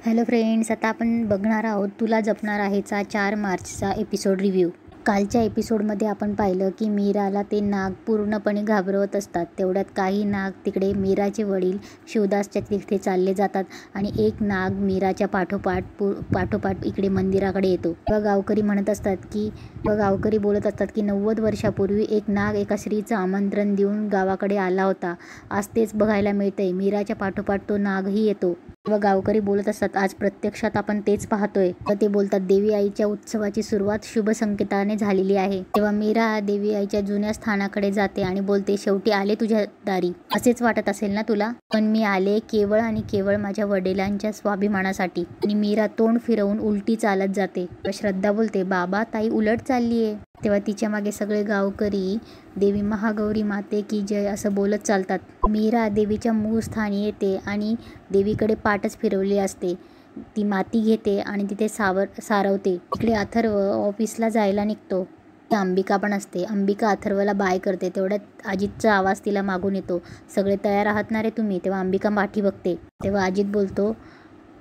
Hello friends, आता आपण बघणार आहोत तुला जपणार आहेचा 4 मार्चचा एपिसोड रिव्ह्यू. कालच्या एपिसोडमध्ये आपण पाहिलं की मीराला ते नाग पूर्णपणे घाबरवत असतात. तेवढ्यात काही नाग तिकडे मीराचे वडील शिवदासच्या तिथे चालले जातात आणि एक नाग मीराच्या पाठोपाठ इकडे मंदिराकडे येतो. गावकरी म्हणत असतात की गावकरी बोलत असतात की 90 वर्षापूर्वी एक नाग एका स्त्रीचं आमंत्रण देऊन गावाकडे आला होता. आज तेच बघायला मिळतंय. मीराच्या पाठोपाठ तो नागही येतो. गावकरी बोलत असतात आज प्रत्यक्षात आपण तेच पाहतोय. ते बोलतात देवी आईच्या उत्सवाची सुरुवात शुभ संकेताने झालेली आहे. तेव्हा मीरा देवी आईच्या जुन्या स्थानाकडे जाते आणि बोलते शेवटी आले तुझ्या दारी. असेच वाटत असेल ना तुला, पण मी आले केवळ आणि केवळ माझ्या वडिलांच्या स्वाभिमानासाठी. आणि मीरा तोंड फिरवून उलटी चालत जाते. श्रद्धा बोलते बाबा ताई उलट चाललीये. तेव्हा तिच्या मागे सगळे गावकरी देवी महागौरी माते की जय असं बोलत चालतात. मीरा देवीच्या मूळ स्थानी येते आणि देवीकडे पाठच फिरवली असते. ती माती घेते आणि तिथे सारवते. इकडे अथर्व ऑफिसला जायला निघतो. अंबिका पण असते. अंबिका अथर्वला बाय करते. तेवढ्यात अजितचा आवाज तिला मागून येतो. सगळे तयार आहात ना रे तुम्ही. तेव्हा अंबिका पाठी बघते. तेव्हा अजित बोलतो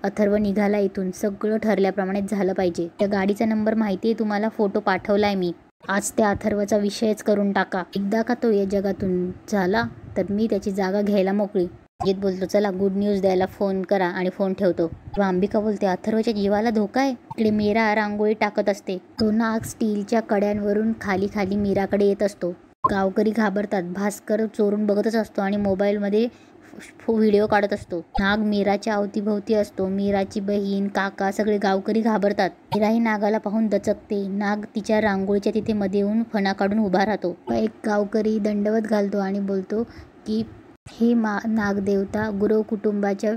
अथर्व निघाला इथून. सगळं ठरल्याप्रमाणेच झालं पाहिजे. त्या गाडीचा नंबर माहिती आहे तुम्हाला, फोटो पाठवलाय मी. आज त्या अथर्वचा विषयच करून टाका. एकदा का तो या जगातून झाला तर मी त्याची जागा घ्यायला मोकळी. अजित बोलतो चला गुड न्यूज द्यायला फोन करा आणि फोन ठेवतो. तेव्हा अंबिका बोलते अथर्वच्या जीवाला धोका आहे. इकडे मीरा रांगोळी टाकत असते. तो नाग स्टीलच्या कड्यांवरून खाली मीराकडे येत असतो. गावकरी घाबरतात. भास्कर चोरून बघतच असतो आणि मोबाईलमध्ये व्हिडिओ काढत असतो. नाग मीराच्या अवतीभोवती असतो. मीराची बहीण काका सगळे गावकरी घाबरतात. मीराही नागाला पाहून दचकते. नाग तिच्या रांगोळीच्या तिथे मध्ये येऊन फणा काढून उभा राहतो. एक गावकरी दंडवत घालतो आणि बोलतो की हे नागदेवता गुरव कुटुंबाच्या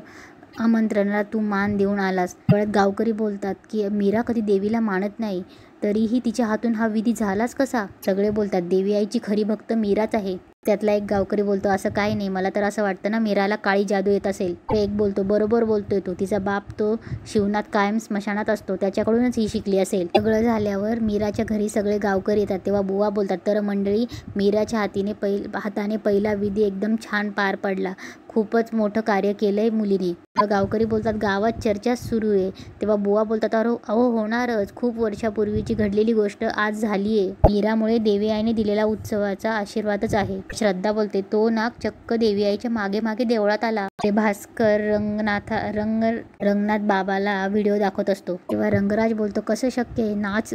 आमंत्रणाला तू मान देऊन आलास. परत गावकरी बोलतात की मीरा कधी देवीला मानत नाही, तरीही तिच्या हातून हा विधी झालाच कसा. सगळे बोलतात देवी आईची खरी भक्त मीराच आहे. त्यातला एक गावकरी बोलतो असं काही नाही, मला तर असं वाटतं ना मीराला काळी जादू येत असेल. ते एक बोलतो बरोबर बोलतोय तो. तिचा बाप तो शिवनाथ कायम स्मशानात असतो, त्याच्याकडूनच ही शिकली असेल. सगळं झाल्यावर मीराच्या घरी सगळे गावकरी येतात. तेव्हा बुवा बोलतात तर मंडळी मीराच्या हाताने पहिला विधी एकदम छान पार पडला. खूपच मोठं कार्य केलंय मुलीने. गावकरी बोलतात गावात चर्चा सुरू आहे. तेव्हा बुवा बोलतात अहो होणारच. खूप वर्षापूर्वीची घडलेली गोष्ट आज झालीये. मीरामुळे देवी आईने दिलेला उत्सवाचा आशीर्वादच आहे. श्रद्धा बोलते तो नाग चक्क देवी आईच्या मागे मागे देवळात आला. ते भास्कर रंगनाथ बाबाला व्हिडिओ दाखवत असतो. तेव्हा रंगराज बोलतो कसं शक्य आहे,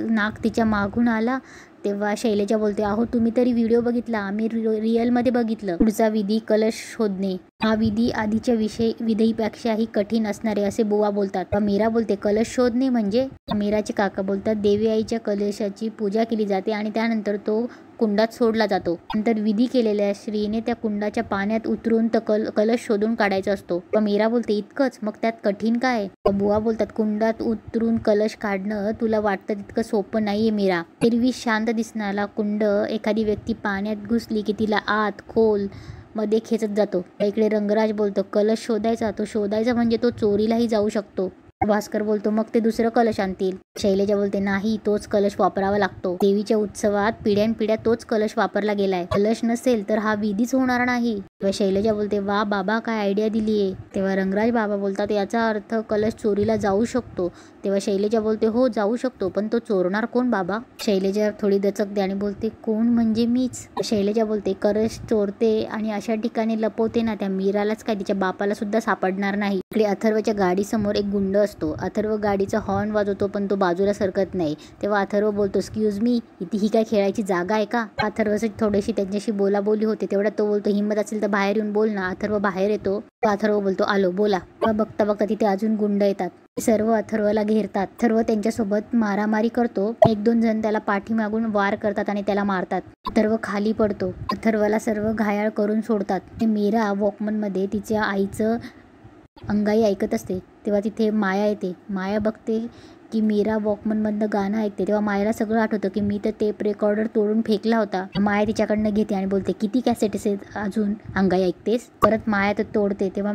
नाग तिच्या मागून आला. तेव्हा शैलेजा बोलते अहो तुम्ही तरी व्हिडिओ बघितला, आम्ही रिअलमध्ये बघितलं. पुढचा विधी कलश शोधणे. हा विधी आधीच्या विधीपेक्षाही कठीण असणारे असे बुवा बोलतात. मीरा बोलते कलश शोधणे म्हणजे. मीराचे काका बोलतात देवी आईच्या कलशाची पूजा केली जाते आणि त्यानंतर तो कुंडात सोडला जातो. नंतर विधी केलेल्या स्त्रीने त्या कुंडाच्या पाण्यात उतरून कलश शोधून काढायचा असतो. मीरा बोलते इतकंच, मग त्यात कठीण काय. बुवा बोलतात कुंडात उतरून कलश काढणं तुला वाटतं तितकं सोपं नाहीये मीरा. एरवी शांत दिसणारा कुंड एखादी व्यक्ती पाण्यात घुसली की तिला आत खोल मध्ये खेचत जातो. इकडे रंगराज बोलतो कलश शोधायचा म्हणजे तो चोरीलाही जाऊ शकतो. भास्कर बोलतो मग ते दुसरं कलश आणतील. शैलेजा बोलते नाही, तोच कलश वापरावा लागतो. देवीच्या उत्सवात पिढ्यानपिढ्या तोच कलश वापरला गेलाय. कलश नसेल तर हा विधीच होणार नाही. तेव्हा शैलेजा बोलते वा बाबा काय आयडिया दिलीये. तेव्हा रंगराज बाबा बोलतात याचा अर्थ कलश चोरीला जाऊ शकतो. तेव्हा शैलेजा बोलते हो जाऊ शकतो, पण तो चोरणार कोण बाबा. शैलेजा थोडी दचकते आणि बोलते कोण म्हणजे मीच. शैलेजा बोलते कलश चोरते आणि अशा ठिकाणी लपवते ना त्या मीरालाच काय तिच्या बापाला सुद्धा सापडणार नाही. इकडे अथर्वच्या गाडीसमोर एक गुंड असतो. अथर्व गाडीचा हॉर्न वाजवतो पण तो बाजूला सरकत नाही. तेव्हा अथर्व बोलतो एक्सक्यूज मी, ही काय खेळायची जागा आहे का. अथर्वची थोडीशी त्यांच्याशी बोलाबोली होते. तेवढ्यात तो बोलतो हिंमत असेल तर बाहेर येऊन बोल ना. अथर्व बाहेर येतो. अथर्व बोलतो आलो बोला. बघता तिथे अजून गुंड येतात. सर्व अथर्वला घेरतात. अथर्व त्यांच्यासोबत मारामारी करतो. 1-2 जण त्याला पाठीमागून वार करतात आणि त्याला मारतात. अथर्व खाली पडतो. अथर्वला सर्व घायाळ करून सोडतात. मीरा वॉकमन मध्ये तिच्या आईचं अंगाई ऐकत असते. तेव्हा तिथे माया येते. माया बघते की मीरा वॉकमन मधनं गाणं ऐकते. तेव्हा मायाला सगळं आठवतं की मी तर टेप रेकॉर्डर तोडून फेकला होता. माया तिच्याकडनं घेते आणि बोलते किती कॅसेट्स आहेत अजून अंगाई ऐकतेस. परत माया तर तोडते. तेव्हा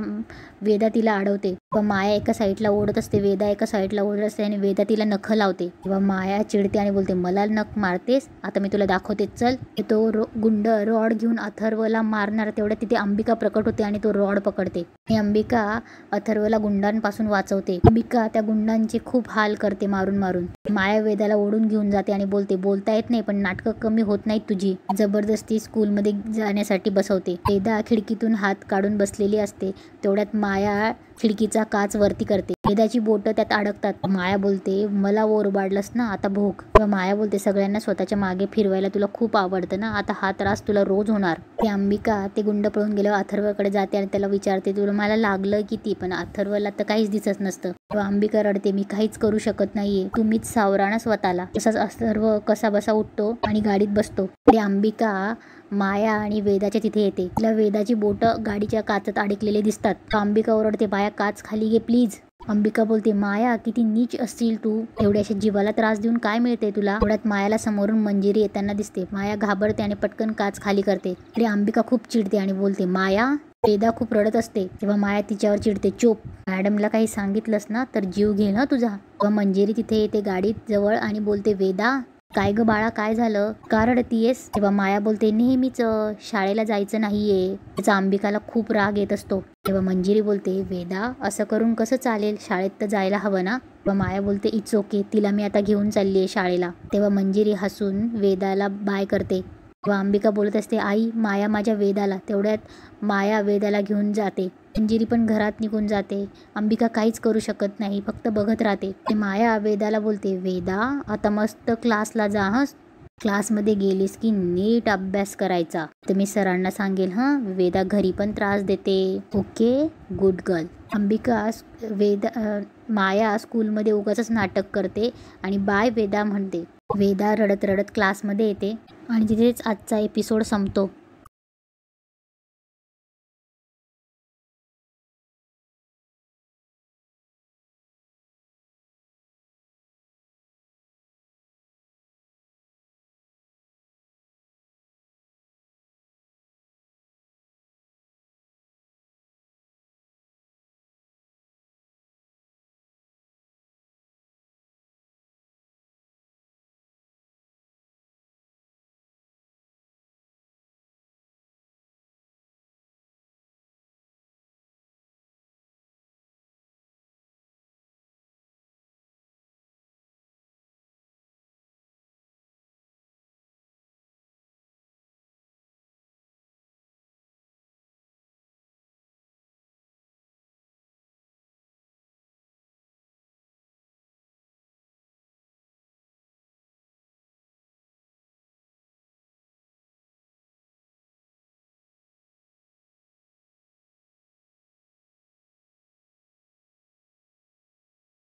वेदा तिला अडवते. पण माया एका साईडला ओढत असते, वेदा एका साईडला ओढत असते आणि वेदा तिला नखं लावते. तेव्हा माया चिडते आणि बोलते मला नख मारतेस, आता मी तुला दाखवते चल. तो गुंड रॉड घेऊन अथर्वला मारणार. तेवढ्या तिथे अंबिका प्रकट होते आणि तो रॉड पकडते. अंबिका अथर्वला गुंडांपासून गुंडांपासून वाचवते. अंबिका त्या गुंडांचे खूप हाल करते मारून मारून. माया वेदाला ओढून घेऊन जाते आणि बोलते, बोलता येत नाही पण नाटकं कमी होत नाहीत तुझी. जबरदस्ती स्कूलमध्ये जाण्यासाठी बसवते. वेदा खिडकीतून हात काढून बसलेली असते. तेवढ्यात माया खिडकीचा काच वरती करते. वेदाची बोटं त्यात अडकतात. माया बोलते, मला ओरबाडलंस ना, आता भोग. माया बोलते, सगळ्यांना स्वतःच्या मागे फिरवायला तुला खूप आवडतं ना, आता हा त्रास तुला रोज होणार. ते अंबिका ते गुंड पळून गेल्यावर अथर्वकडे जाते आणि त्याला विचारते, तुला मला लागलं किती? पण अथर्वला तर काहीच दिसत नसतं. तेव्हा अंबिका रडते, मी काहीच करू शकत नाहीये, तुम्हीच सावरा ना स्वतःला. तसाच अथर्व कसा बसा उठतो आणि गाडीत बसतो. ते अंबिका माया आणि वेदाच्या तिथे येते. तिला वेदाची बोटं गाडीच्या काचात अडकलेले दिसतात. अंबिका ओरडते, माया काच खाली घे प्लीज. अंबिका बोलते, माया किती नीच असशील तू, एवढ्याशा जीवाला त्रास देऊन काय मिळते तुला. एवढ्यात मायाला समोरून मंजिरी येताना दिसते. माया घाबरते आणि पटकन काच खाली करते. तरी अंबिका खूप चिडते आणि बोलते, माया. वेदा खूप रडत असते तेव्हा माया तिच्यावर चिडते, चूप, मॅडमला काही सांगितलंस ना तर जीव घे ना तुझा. तेव्हा मंजिरी तिथे येते गाडीत जवळ आणि बोलते, वेदा काय ग बाळा, काय झालं, का रडतीयेस? तेव्हा माया बोलते, नेहमीच शाळेला जायचं नाहीये. त्याचा अंबिकाला खूप राग येत असतो. तेव्हा मंजिरी बोलते, वेदा असं करून कसं चालेल, शाळेत तर जायला हवं ना. तेव्हा माया बोलते, इट्स ओके, तिला मी आता घेऊन चाललीये शाळेला. तेव्हा मंजिरी हसून वेदाला बाय करते. तेव्हा अंबिका बोलत असते, आई माया माझ्या वेदाला. तेवढ्यात माया वेदाला घेऊन जाते. मंजिरी पण घरात निघून जाते. अंबिका काहीच करू शकत नाही, फक्त बघत राहते. माया वेदाला बोलते, वेदा आता मस्त क्लासला जा हं, क्लासमध्ये गेलीस की नीट अभ्यास करायचा. तर मी सरांना सांगेल हं, वेदा घरी पण त्रास देते. Okay, good girl. Ambika Maya स्कूलमध्ये उगाचच नाटक करते आणि बाय वेदा म्हणते. वेदा रडत रडत क्लासमध्ये येते आणि तिथेच आजचा एपिसोड संपतो.